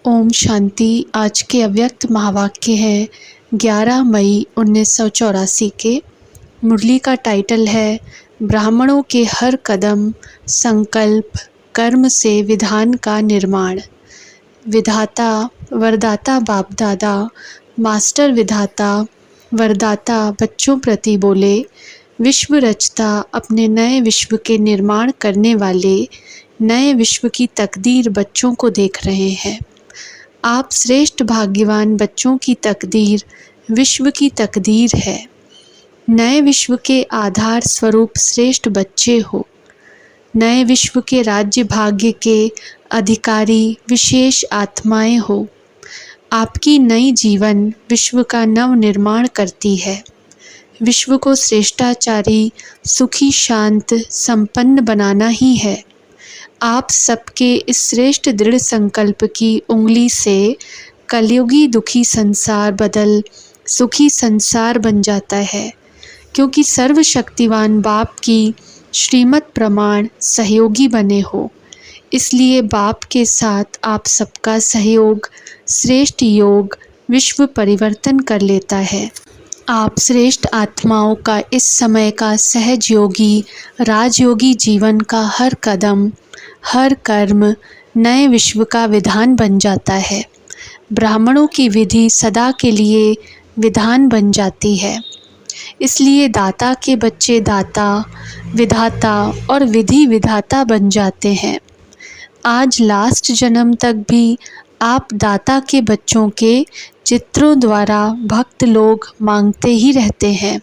ओम शांति। आज के अव्यक्त महावाक्य है 11 मई 1984 के। मुरली का टाइटल है ब्राह्मणों के हर कदम संकल्प कर्म से विधान का निर्माण। विधाता वरदाता बाप दादा मास्टर विधाता वरदाता बच्चों प्रति बोले, विश्व रचता अपने नए विश्व के निर्माण करने वाले नए विश्व की तकदीर बच्चों को देख रहे हैं। आप श्रेष्ठ भाग्यवान बच्चों की तकदीर विश्व की तकदीर है। नए विश्व के आधार स्वरूप श्रेष्ठ बच्चे हो। नए विश्व के राज्य भाग्य के अधिकारी विशेष आत्माएं हो। आपकी नई जीवन विश्व का नव निर्माण करती है। विश्व को श्रेष्ठाचारी सुखी शांत संपन्न बनाना ही है। आप सबके इस श्रेष्ठ दृढ़ संकल्प की उंगली से कलयुगी दुखी संसार बदल सुखी संसार बन जाता है, क्योंकि सर्वशक्तिवान बाप की श्रीमत प्रमाण सहयोगी बने हो। इसलिए बाप के साथ आप सबका सहयोग श्रेष्ठ योग विश्व परिवर्तन कर लेता है। आप श्रेष्ठ आत्माओं का इस समय का सहज योगी राजयोगी जीवन का हर कदम हर कर्म नए विश्व का विधान बन जाता है। ब्राह्मणों की विधि सदा के लिए विधान बन जाती है। इसलिए दाता के बच्चे दाता विधाता और विधि विधाता बन जाते हैं। आज लास्ट जन्म तक भी आप दाता के बच्चों के चित्रों द्वारा भक्त लोग मांगते ही रहते हैं।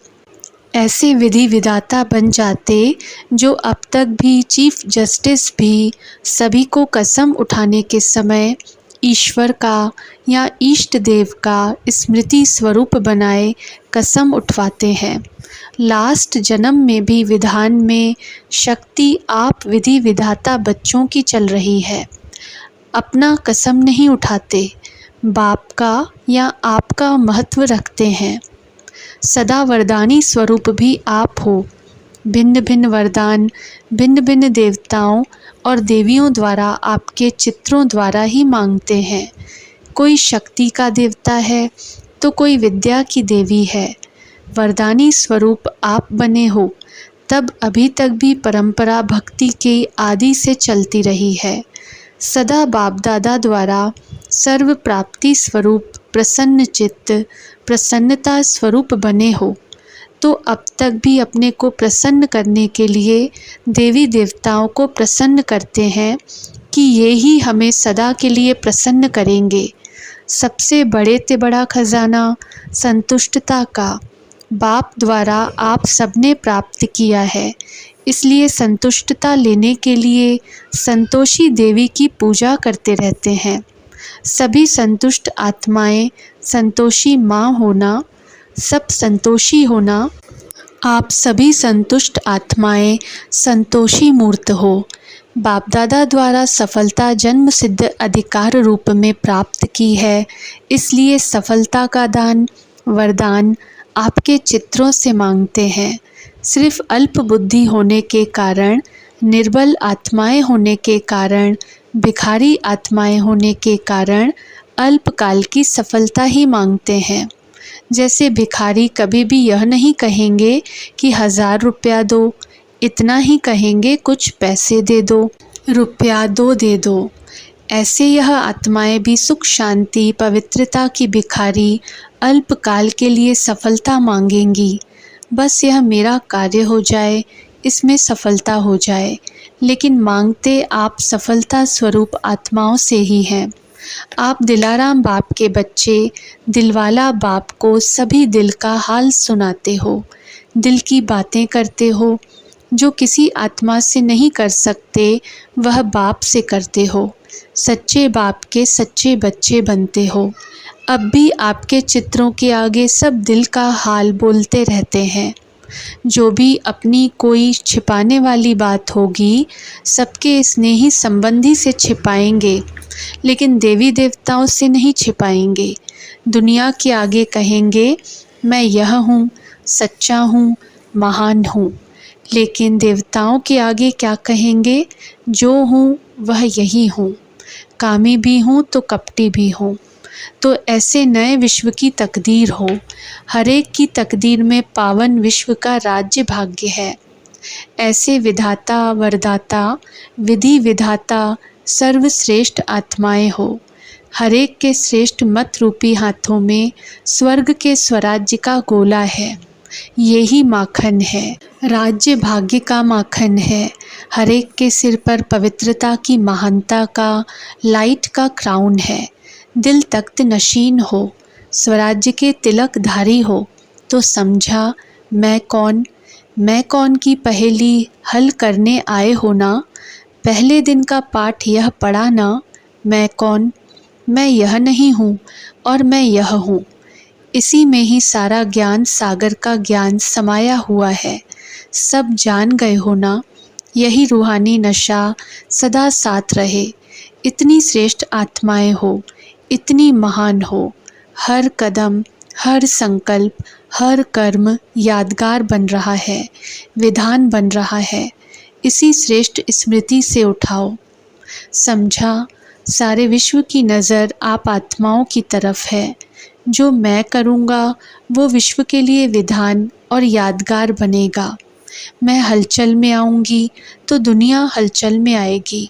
ऐसे विधि विधाता बन जाते जो अब तक भी चीफ जस्टिस भी सभी को कसम उठाने के समय ईश्वर का या इष्ट देव का स्मृति स्वरूप बनाए कसम उठवाते हैं। लास्ट जन्म में भी विधान में शक्ति आप विधि विधाता बच्चों की चल रही है। अपना कसम नहीं उठाते, बाप का या आपका महत्व रखते हैं। सदा वरदानी स्वरूप भी आप हो। भिन्न भिन्न वरदान भिन्न भिन्न देवताओं और देवियों द्वारा आपके चित्रों द्वारा ही मांगते हैं। कोई शक्ति का देवता है तो कोई विद्या की देवी है। वरदानी स्वरूप आप बने हो, तब अभी तक भी परंपरा भक्ति के आदि से चलती रही है। सदा बाप दादा द्वारा सर्व प्राप्ति स्वरूप प्रसन्न चित्त प्रसन्नता स्वरूप बने हो, तो अब तक भी अपने को प्रसन्न करने के लिए देवी देवताओं को प्रसन्न करते हैं कि ये ही हमें सदा के लिए प्रसन्न करेंगे। सबसे बड़े से बड़ा खजाना संतुष्टता का बाप द्वारा आप सबने प्राप्त किया है। इसलिए संतुष्टता लेने के लिए संतोषी देवी की पूजा करते रहते हैं। सभी संतुष्ट आत्माएं संतोषी माँ होना, सब संतोषी होना। आप सभी संतुष्ट आत्माएं संतोषी मूर्त हो। बाप दादा द्वारा सफलता जन्म सिद्ध अधिकार रूप में प्राप्त की है। इसलिए सफलता का दान वरदान आपके चित्रों से मांगते हैं। सिर्फ अल्प बुद्धि होने के कारण, निर्बल आत्माएं होने के कारण, भिखारी आत्माएं होने के कारण अल्पकाल की सफलता ही मांगते हैं। जैसे भिखारी कभी भी यह नहीं कहेंगे कि 1000 रुपया दो, इतना ही कहेंगे कुछ पैसे दे दो, रुपया दे दो। ऐसे यह आत्माएं भी सुख शांति पवित्रता की भिखारी अल्पकाल के लिए सफलता मांगेंगी। बस यह मेरा कार्य हो जाए, इसमें सफलता हो जाए। लेकिन मांगते आप सफलता स्वरूप आत्माओं से ही हैं। आप दिलाराम बाप के बच्चे दिलवाला बाप को सभी दिल का हाल सुनाते हो, दिल की बातें करते हो। जो किसी आत्मा से नहीं कर सकते वह बाप से करते हो। सच्चे बाप के सच्चे बच्चे बनते हो। अब भी आपके चित्रों के आगे सब दिल का हाल बोलते रहते हैं। जो भी अपनी कोई छिपाने वाली बात होगी सबके स्नेही संबंधी से छिपाएंगे, लेकिन देवी देवताओं से नहीं छिपाएंगे। दुनिया के आगे कहेंगे मैं यह हूँ, सच्चा हूँ, महान हूँ। लेकिन देवताओं के आगे क्या कहेंगे? जो हूँ वह यही हूँ। कामी भी हूँ तो कपटी भी हूँ। तो ऐसे नए विश्व की तकदीर हो। हर एक की तकदीर में पावन विश्व का राज्य भाग्य है। ऐसे विधाता वरदाता विधि विधाता सर्वश्रेष्ठ आत्माएं हो। हर एक के श्रेष्ठ मत रूपी हाथों में स्वर्ग के स्वराज्य का गोला है। यही माखन है, राज्य भाग्य का माखन है। हर एक के सिर पर पवित्रता की महानता का लाइट का क्राउन है। दिल तख्त नशीन हो, स्वराज्य के तिलकधारी हो, तो समझा मैं कौन की पहेली हल करने आए हो ना। पहले दिन का पाठ यह पढ़ा ना, मैं कौन, मैं यह नहीं हूँ और मैं यह हूँ। इसी में ही सारा ज्ञान सागर का ज्ञान समाया हुआ है। सब जान गए हो ना, यही रूहानी नशा सदा साथ रहे। इतनी श्रेष्ठ आत्माएं हो, इतनी महान हो। हर कदम, हर संकल्प, हर कर्म यादगार बन रहा है, विधान बन रहा है। इसी श्रेष्ठ स्मृति से उठाओ। समझा, सारे विश्व की नज़र आप आत्माओं की तरफ है। जो मैं करूँगा वो विश्व के लिए विधान और यादगार बनेगा। मैं हलचल में आऊँगी तो दुनिया हलचल में आएगी।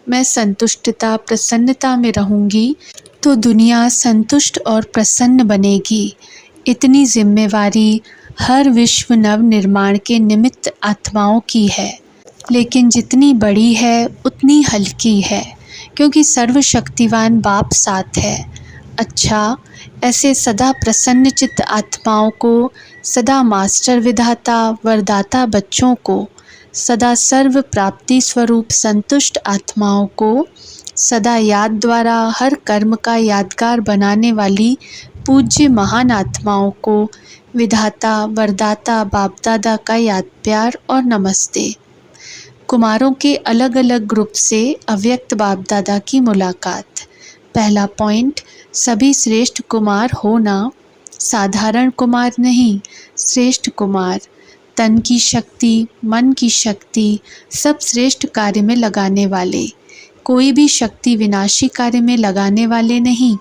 मैं संतुष्टता प्रसन्नता में रहूँगी तो दुनिया संतुष्ट और प्रसन्न बनेगी। इतनी जिम्मेवारी हर विश्व नव निर्माण के निमित्त आत्माओं की है, लेकिन जितनी बड़ी है उतनी हल्की है, क्योंकि सर्वशक्तिवान बाप साथ है। अच्छा, ऐसे सदा प्रसन्न चित्त आत्माओं को, सदा मास्टर विधाता वरदाता बच्चों को, सदा सर्व प्राप्ति स्वरूप संतुष्ट आत्माओं को, सदा याद द्वारा हर कर्म का यादगार बनाने वाली पूज्य महान आत्माओं को विधाता वरदाता बाप दादा का याद प्यार और नमस्ते। कुमारों के अलग अलग ग्रुप से अव्यक्त बाप दादा की मुलाकात। पहला पॉइंट, सभी श्रेष्ठ कुमार हो ना, साधारण कुमार नहीं, श्रेष्ठ कुमार। तन की शक्ति, मन की शक्ति सब श्रेष्ठ कार्य में लगाने वाले। कोई भी शक्ति विनाशी कार्य में लगाने वाले नहीं।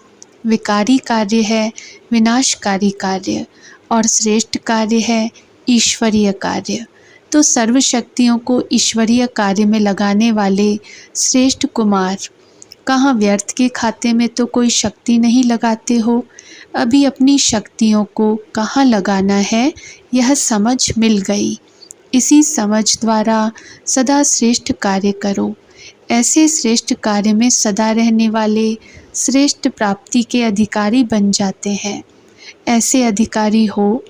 विकारी कार्य है विनाशकारी कार्य, और श्रेष्ठ कार्य है ईश्वरीय कार्य। तो सर्व शक्तियों को ईश्वरीय कार्य में लगाने वाले श्रेष्ठ कुमार। कहाँ व्यर्थ के खाते में तो कोई शक्ति नहीं लगाते हो। अभी अपनी शक्तियों को कहाँ लगाना है यह समझ मिल गई। इसी समझ द्वारा सदा श्रेष्ठ कार्य करो। ऐसे श्रेष्ठ कार्य में सदा रहने वाले श्रेष्ठ प्राप्ति के अधिकारी बन जाते हैं। ऐसे अधिकारी हो,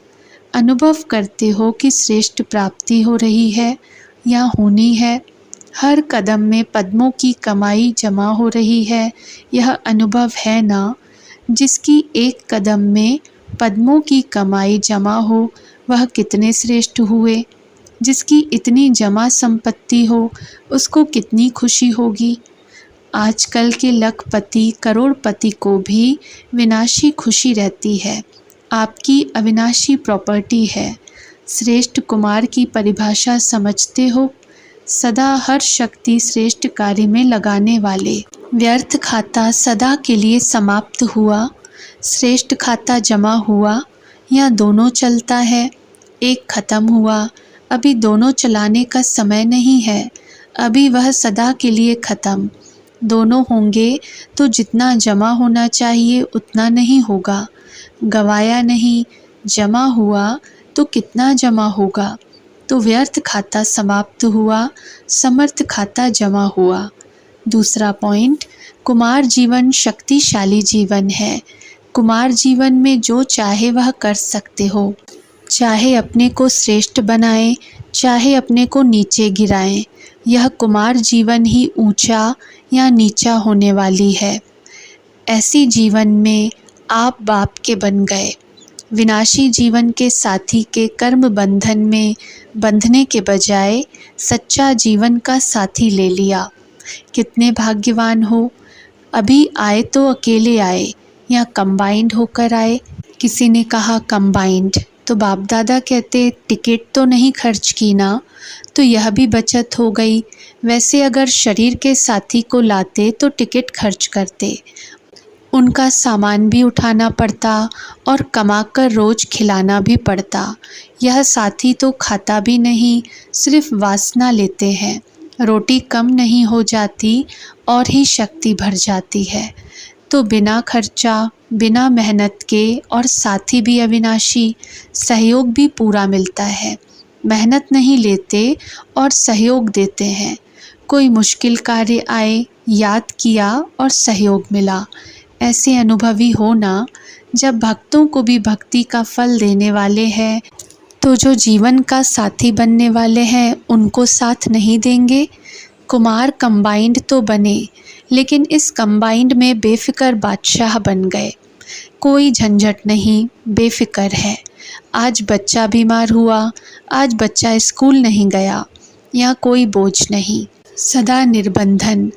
अनुभव करते हो कि श्रेष्ठ प्राप्ति हो रही है या होनी है। हर कदम में पद्मों की कमाई जमा हो रही है, यह अनुभव है ना। जिसकी एक कदम में पद्मों की कमाई जमा हो वह कितने श्रेष्ठ हुए। जिसकी इतनी जमा संपत्ति हो उसको कितनी खुशी होगी। आजकल के लखपति करोड़पति को भी विनाशी खुशी रहती है। आपकी अविनाशी प्रॉपर्टी है। श्रेष्ठ कुमार की परिभाषा समझते हो। सदा हर शक्ति श्रेष्ठ कार्य में लगाने वाले। व्यर्थ खाता सदा के लिए समाप्त हुआ, श्रेष्ठ खाता जमा हुआ, या दोनों चलता है। एक खत्म हुआ, अभी दोनों चलाने का समय नहीं है। अभी वह सदा के लिए ख़त्म। दोनों होंगे तो जितना जमा होना चाहिए उतना नहीं होगा। गवाया नहीं, जमा हुआ तो कितना जमा होगा। तो व्यर्थ खाता समाप्त हुआ, समर्थ खाता जमा हुआ। दूसरा पॉइंट, कुमार जीवन शक्तिशाली जीवन है। कुमार जीवन में जो चाहे वह कर सकते हो। चाहे अपने को श्रेष्ठ बनाएं, चाहे अपने को नीचे गिराएं। यह कुमार जीवन ही ऊंचा या नीचा होने वाली है। ऐसी जीवन में आप बाप के बन गए। विनाशी जीवन के साथी के कर्म बंधन में बंधने के बजाय सच्चा जीवन का साथी ले लिया। कितने भाग्यवान हो। अभी आए तो अकेले आए या कंबाइंड होकर आए। किसी ने कहा कंबाइंड, तो बाप दादा कहते टिकट तो नहीं खर्च की ना, तो यह भी बचत हो गई। वैसे अगर शरीर के साथी को लाते तो टिकट खर्च करते, उनका सामान भी उठाना पड़ता और कमाकर रोज खिलाना भी पड़ता। यह साथी तो खाता भी नहीं, सिर्फ वासना लेते हैं। रोटी कम नहीं हो जाती और ही शक्ति भर जाती है। तो बिना खर्चा, बिना मेहनत के और साथी भी अविनाशी, सहयोग भी पूरा मिलता है। मेहनत नहीं लेते और सहयोग देते हैं। कोई मुश्किल कार्य आए, याद किया और सहयोग मिला। ऐसे अनुभवी हो ना, जब भक्तों को भी भक्ति का फल देने वाले हैं, तो जो जीवन का साथी बनने वाले हैं उनको साथ नहीं देंगे। कुमार कंबाइंड तो बने, लेकिन इस कंबाइंड में बेफिक्र बादशाह बन गए। कोई झंझट नहीं, बेफिक्र है। आज बच्चा बीमार हुआ, आज बच्चा स्कूल नहीं गया, यहाँ कोई बोझ नहीं। सदा निर्बंधन,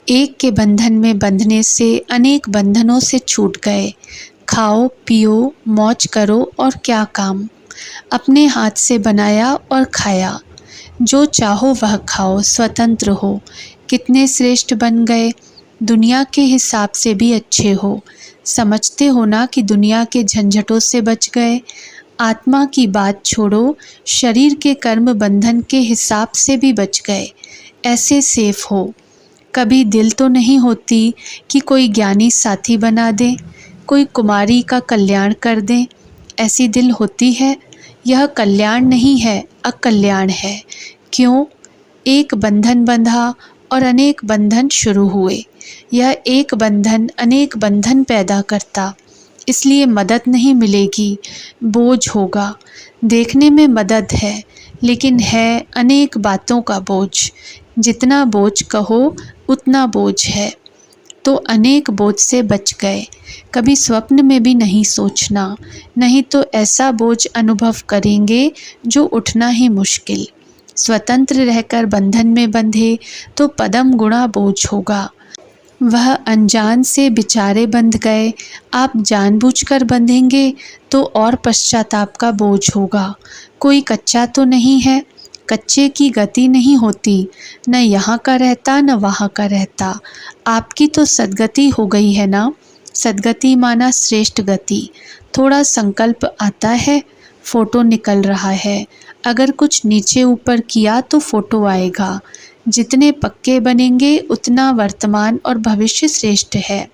एक के बंधन में बंधने से अनेक बंधनों से छूट गए। खाओ पियो मौज करो और क्या काम, अपने हाथ से बनाया और खाया। जो चाहो वह खाओ, स्वतंत्र हो। कितने श्रेष्ठ बन गए, दुनिया के हिसाब से भी अच्छे हो। समझते हो ना कि दुनिया के झंझटों से बच गए। आत्मा की बात छोड़ो, शरीर के कर्म बंधन के हिसाब से भी बच गए। ऐसे सेफ हो। कभी दिल तो नहीं होती कि कोई ज्ञानी साथी बना दे, कोई कुमारी का कल्याण कर दे। ऐसी दिल होती है। यह कल्याण नहीं है, अकल्याण है। क्यों? एक बंधन बंधा और अनेक बंधन शुरू हुए। यह एक बंधन अनेक बंधन पैदा करता, इसलिए मदद नहीं मिलेगी, बोझ होगा। देखने में मदद है, लेकिन है अनेक बातों का बोझ। जितना बोझ कहो उतना बोझ है। तो अनेक बोझ से बच गए। कभी स्वप्न में भी नहीं सोचना, नहीं तो ऐसा बोझ अनुभव करेंगे जो उठना ही मुश्किल। स्वतंत्र रहकर बंधन में बंधे तो पदम गुणा बोझ होगा। वह अनजान से बेचारे बंध गए, आप जानबूझकर बंधेंगे तो और पश्चाताप का बोझ होगा। कोई कच्चा तो नहीं है, कच्चे की गति नहीं होती, न यहाँ का रहता न वहाँ का रहता। आपकी तो सद्गति हो गई है ना। सद्गति माना श्रेष्ठ गति। थोड़ा संकल्प आता है, फोटो निकल रहा है। अगर कुछ नीचे ऊपर किया तो फोटो आएगा। जितने पक्के बनेंगे उतना वर्तमान और भविष्य श्रेष्ठ है।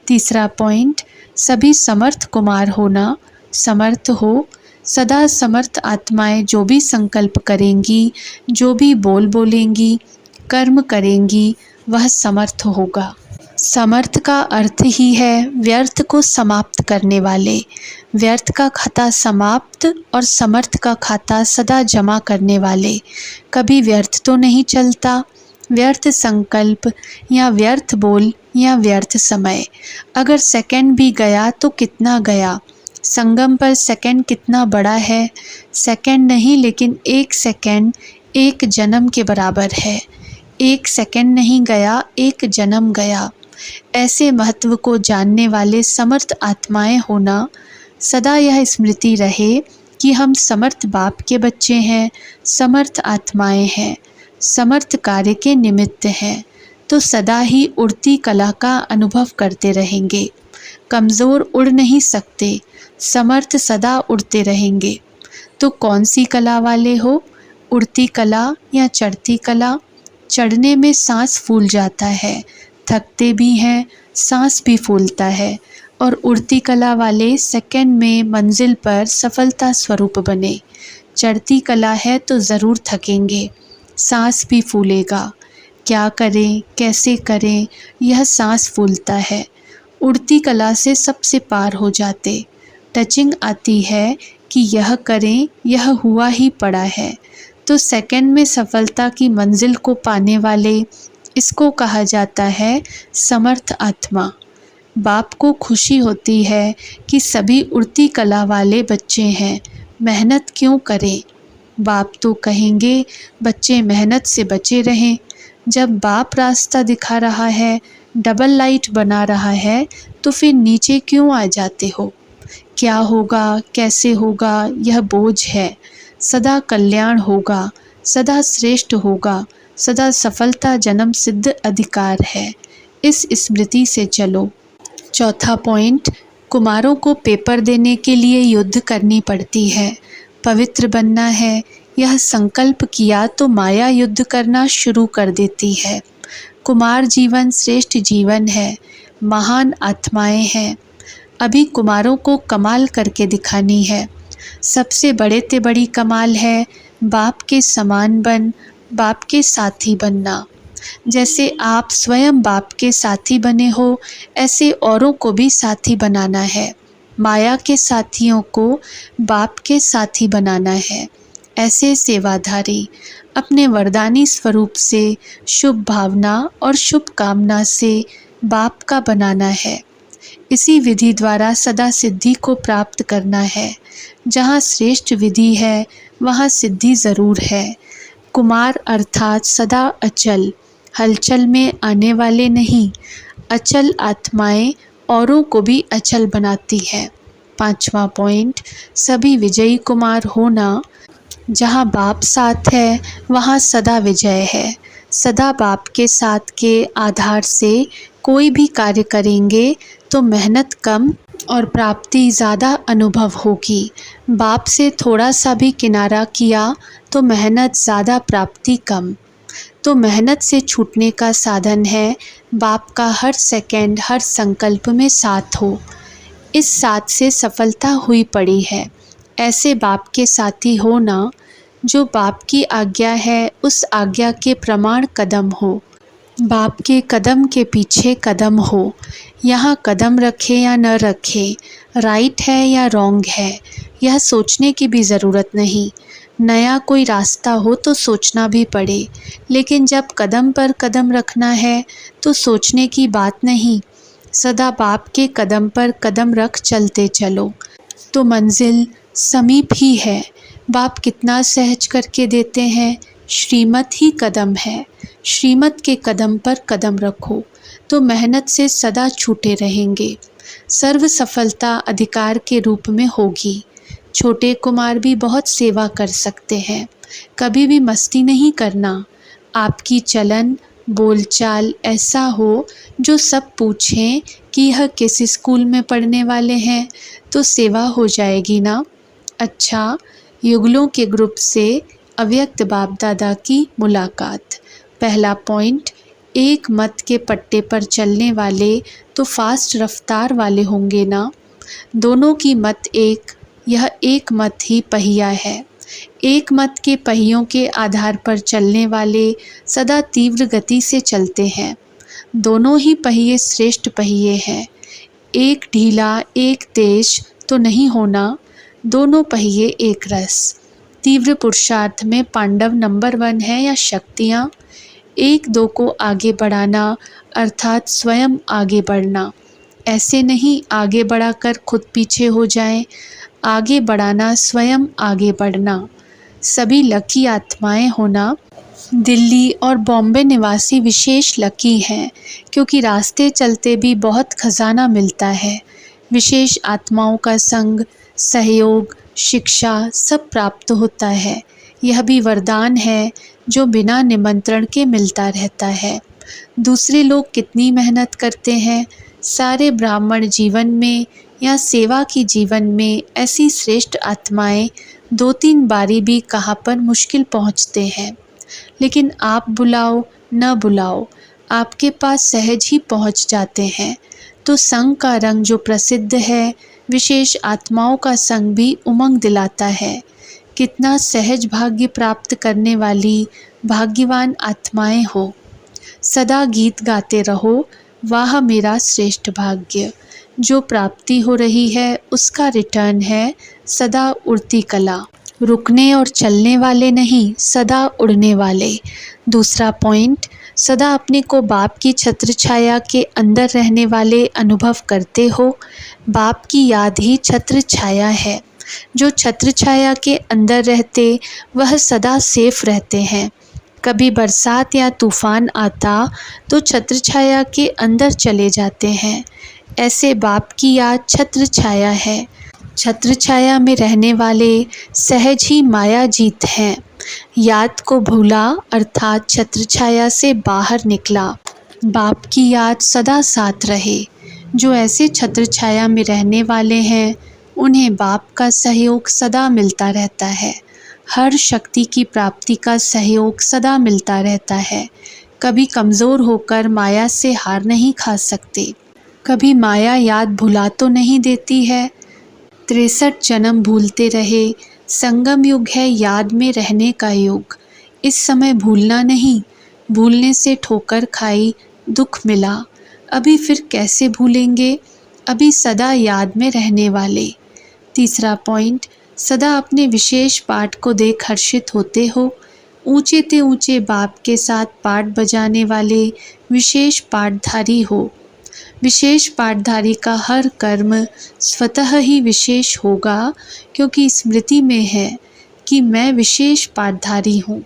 तीसरा पॉइंट, सभी समर्थ कुमार होना। समर्थ हो, सदा समर्थ आत्माएं जो भी संकल्प करेंगी, जो भी बोलेंगी, कर्म करेंगी, वह समर्थ होगा। समर्थ का अर्थ ही है व्यर्थ को समाप्त करने वाले। व्यर्थ का खाता समाप्त और समर्थ का खाता सदा जमा करने वाले। कभी व्यर्थ तो नहीं चलता। व्यर्थ संकल्प या व्यर्थ बोल या व्यर्थ समय। अगर सेकंड भी गया तो कितना गया। संगम पर सेकंड कितना बड़ा है। सेकंड नहीं, लेकिन एक सेकंड एक जन्म के बराबर है। एक सेकंड नहीं गया, एक जन्म गया। ऐसे महत्व को जानने वाले समर्थ आत्माएं होना। सदा यह स्मृति रहे कि हम समर्थ बाप के बच्चे हैं, समर्थ आत्माएं हैं, समर्थ कार्य के निमित्त हैं। तो सदा ही उड़ती कला का अनुभव करते रहेंगे। कमज़ोर उड़ नहीं सकते, समर्थ सदा उड़ते रहेंगे। तो कौन सी कला वाले हो? उड़ती कला या चढ़ती कला? चढ़ने में सांस फूल जाता है, थकते भी हैं, सांस भी फूलता है। और उड़ती कला वाले सेकंड में मंजिल पर सफलता स्वरूप बने। चढ़ती कला है तो ज़रूर थकेंगे, सांस भी फूलेगा। क्या करें, कैसे करें, यह सांस फूलता है। उड़ती कला से सबसे पार हो जाते। टचिंग आती है कि यह करें, यह हुआ ही पड़ा है। तो सेकंड में सफलता की मंजिल को पाने वाले, इसको कहा जाता है समर्थ आत्मा। बाप को खुशी होती है कि सभी उड़ती कला वाले बच्चे हैं, मेहनत क्यों करें। बाप तो कहेंगे बच्चे मेहनत से बचे रहें। जब बाप रास्ता दिखा रहा है, डबल लाइट बना रहा है, तो फिर नीचे क्यों आ जाते हो। क्या होगा, कैसे होगा, यह बोझ है। सदा कल्याण होगा, सदा श्रेष्ठ होगा, सदा सफलता जन्म सिद्ध अधिकार है। इस स्मृति से चलो। चौथा पॉइंट, कुमारों को पेपर देने के लिए युद्ध करनी पड़ती है। पवित्र बनना है, यह संकल्प किया तो माया युद्ध करना शुरू कर देती है। कुमार जीवन श्रेष्ठ जीवन है, महान आत्माएं हैं। अभी कुमारों को कमाल करके दिखानी है। सबसे बड़े ते बड़ी कमाल है, बाप के समान बन, बाप के साथी बनना। जैसे आप स्वयं बाप के साथी बने हो, ऐसे औरों को भी साथी बनाना है। माया के साथियों को बाप के साथी बनाना है। ऐसे सेवाधारी अपने वरदानी स्वरूप से शुभ भावना और शुभ कामना से बाप का बनाना है। इसी विधि द्वारा सदा सिद्धि को प्राप्त करना है। जहाँ श्रेष्ठ विधि है वहाँ सिद्धि ज़रूर है। कुमार अर्थात सदा अचल, हलचल में आने वाले नहीं। अचल आत्माएं औरों को भी अचल बनाती है। पांचवा पॉइंट, सभी विजयी कुमार होना। जहाँ बाप साथ है वहाँ सदा विजय है। सदा बाप के साथ के आधार से कोई भी कार्य करेंगे तो मेहनत कम और प्राप्ति ज़्यादा अनुभव होगी। बाप से थोड़ा सा भी किनारा किया तो मेहनत ज़्यादा प्राप्ति कम। तो मेहनत से छूटने का साधन है बाप का हर सेकंड हर संकल्प में साथ हो। इस साथ से सफलता हुई पड़ी है। ऐसे बाप के साथी हो ना, जो बाप की आज्ञा है उस आज्ञा के प्रमाण कदम हो। बाप के कदम के पीछे कदम हो। यहाँ कदम रखे या न रखे, राइट है या रॉन्ग है, यह सोचने की भी ज़रूरत नहीं। नया कोई रास्ता हो तो सोचना भी पड़े, लेकिन जब कदम पर कदम रखना है तो सोचने की बात नहीं। सदा बाप के कदम पर कदम रख चलते चलो तो मंजिल समीप ही है। बाप कितना सहज करके देते हैं, श्रीमत ही कदम है। श्रीमत के कदम पर कदम रखो तो मेहनत से सदा छूटे रहेंगे। सर्व सफलता अधिकार के रूप में होगी। छोटे कुमार भी बहुत सेवा कर सकते हैं। कभी भी मस्ती नहीं करना। आपकी चलन बोलचाल ऐसा हो जो सब पूछें कि यह किस स्कूल में पढ़ने वाले हैं, तो सेवा हो जाएगी ना। अच्छा, युगलों के ग्रुप से अव्यक्त बाप दादा की मुलाकात। पहला पॉइंट, एक मत के पट्टे पर चलने वाले तो फास्ट रफ्तार वाले होंगे ना। दोनों की मत एक, यह एक मत ही पहिया है। एक मत के पहियों के आधार पर चलने वाले सदा तीव्र गति से चलते हैं। दोनों ही पहिए श्रेष्ठ पहिए हैं। एक ढीला एक तेज तो नहीं होना, दोनों पहिए एक रस। तीव्र पुरुषार्थ में पांडव नंबर 1 है या शक्तियाँ। एक दो को आगे बढ़ाना अर्थात स्वयं आगे बढ़ना। ऐसे नहीं आगे बढ़ाकर खुद पीछे हो जाएं। आगे बढ़ाना स्वयं आगे बढ़ना। सभी लकी आत्माएं होना। दिल्ली और बॉम्बे निवासी विशेष लकी हैं, क्योंकि रास्ते चलते भी बहुत खजाना मिलता है। विशेष आत्माओं का संग, सहयोग, शिक्षा सब प्राप्त होता है। यह भी वरदान है जो बिना निमंत्रण के मिलता रहता है। दूसरे लोग कितनी मेहनत करते हैं। सारे ब्राह्मण जीवन में या सेवा की जीवन में ऐसी श्रेष्ठ आत्माएं 2-3 बारी भी कहाँ पर मुश्किल पहुँचते हैं, लेकिन आप बुलाओ न बुलाओ आपके पास सहज ही पहुँच जाते हैं। तो संग का रंग जो प्रसिद्ध है, विशेष आत्माओं का संग भी उमंग दिलाता है। कितना सहज भाग्य प्राप्त करने वाली भाग्यवान आत्माएं हो। सदा गीत गाते रहो, वाह मेरा श्रेष्ठ भाग्य। जो प्राप्ति हो रही है उसका रिटर्न है सदा उड़ती कला। रुकने और चलने वाले नहीं, सदा उड़ने वाले। दूसरा पॉइंट, सदा अपने को बाप की छत्र छाया के अंदर रहने वाले अनुभव करते हो। बाप की याद ही छत्र छाया है। जो छत्र छाया के अंदर रहते वह सदा सेफ रहते हैं। कभी बरसात या तूफान आता तो छत्र छाया के अंदर चले जाते हैं। ऐसे बाप की याद छत्र छाया है। छत्र छाया में रहने वाले सहज ही माया जीत हैं। याद को भूला अर्थात छत्र छाया से बाहर निकला। बाप की याद सदा साथ रहे। जो ऐसे छत्र छाया में रहने वाले हैं उन्हें बाप का सहयोग सदा मिलता रहता है। हर शक्ति की प्राप्ति का सहयोग सदा मिलता रहता है। कभी कमज़ोर होकर माया से हार नहीं खा सकते। कभी माया याद भुला तो नहीं देती है। 63 जन्म भूलते रहे। संगम युग है याद में रहने का युग। इस समय भूलना नहीं, भूलने से ठोकर खाई, दुख मिला। अभी फिर कैसे भूलेंगे, अभी सदा याद में रहने वाले। तीसरा पॉइंट, सदा अपने विशेष पाठ को देख हर्षित होते हो। ऊंचे ते ऊंचे बाप के साथ पाठ बजाने वाले विशेष पाठधारी हो। विशेष पाठधारी का हर कर्म स्वतः ही विशेष होगा, क्योंकि स्मृति में है कि मैं विशेष पाठधारी हूँ।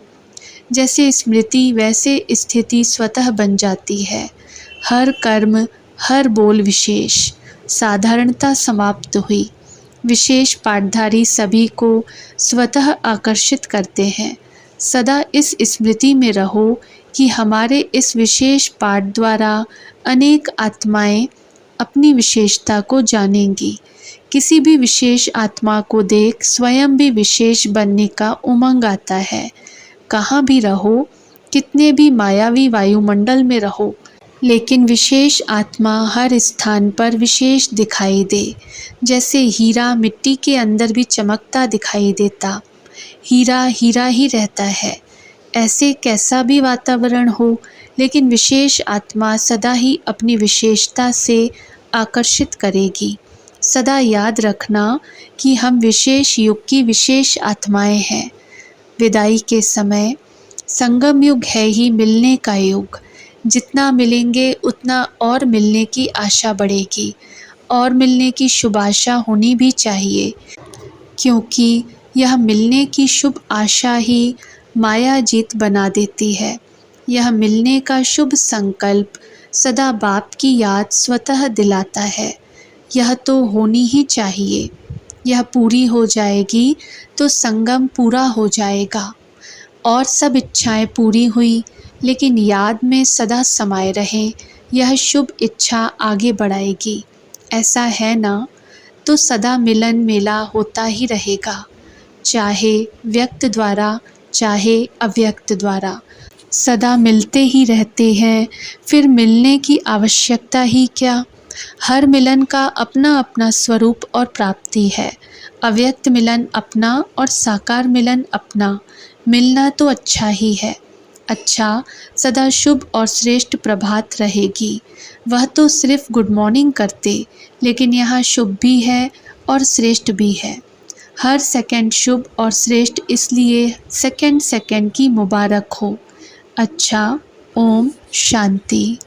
जैसे स्मृति वैसे स्थिति स्वतः बन जाती है। हर कर्म, हर बोल विशेष। साधारणता समाप्त हुई। विशेष पाठधारी सभी को स्वतः आकर्षित करते हैं। सदा इस स्मृति में रहो कि हमारे इस विशेष पाठ द्वारा अनेक आत्माएं अपनी विशेषता को जानेंगी। किसी भी विशेष आत्मा को देख स्वयं भी विशेष बनने का उमंग आता है। कहाँ भी रहो, कितने भी मायावी वायुमंडल में रहो, लेकिन विशेष आत्मा हर स्थान पर विशेष दिखाई दे। जैसे हीरा मिट्टी के अंदर भी चमकता दिखाई देता। हीरा हीरा ही रहता है। ऐसे कैसा भी वातावरण हो, लेकिन विशेष आत्मा सदा ही अपनी विशेषता से आकर्षित करेगी। सदा याद रखना कि हम विशेष युग की विशेष आत्माएं हैं। विदाई के समय संगम युग है ही मिलने का युग। जितना मिलेंगे उतना और मिलने की आशा बढ़ेगी, और मिलने की शुभ आशा होनी भी चाहिए, क्योंकि यह मिलने की शुभ आशा ही माया जीत बना देती है। यह मिलने का शुभ संकल्प सदा बाप की याद स्वतः दिलाता है। यह तो होनी ही चाहिए। यह पूरी हो जाएगी तो संगम पूरा हो जाएगा और सब इच्छाएं पूरी हुई, लेकिन याद में सदा समाये रहें, यह शुभ इच्छा आगे बढ़ाएगी। ऐसा है ना? तो सदा मिलन मेला होता ही रहेगा, चाहे व्यक्त द्वारा चाहे अव्यक्त द्वारा। सदा मिलते ही रहते हैं, फिर मिलने की आवश्यकता ही क्या। हर मिलन का अपना अपना स्वरूप और प्राप्ति है। अव्यक्त मिलन अपना और साकार मिलन अपना। मिलना तो अच्छा ही है। अच्छा, सदा शुभ और श्रेष्ठ प्रभात रहेगी। वह तो सिर्फ गुड मॉर्निंग करते, लेकिन यहाँ शुभ भी है और श्रेष्ठ भी है। हर सेकंड शुभ और श्रेष्ठ, इसलिए सेकंड सेकंड की मुबारक हो। अच्छा, ओम शांति।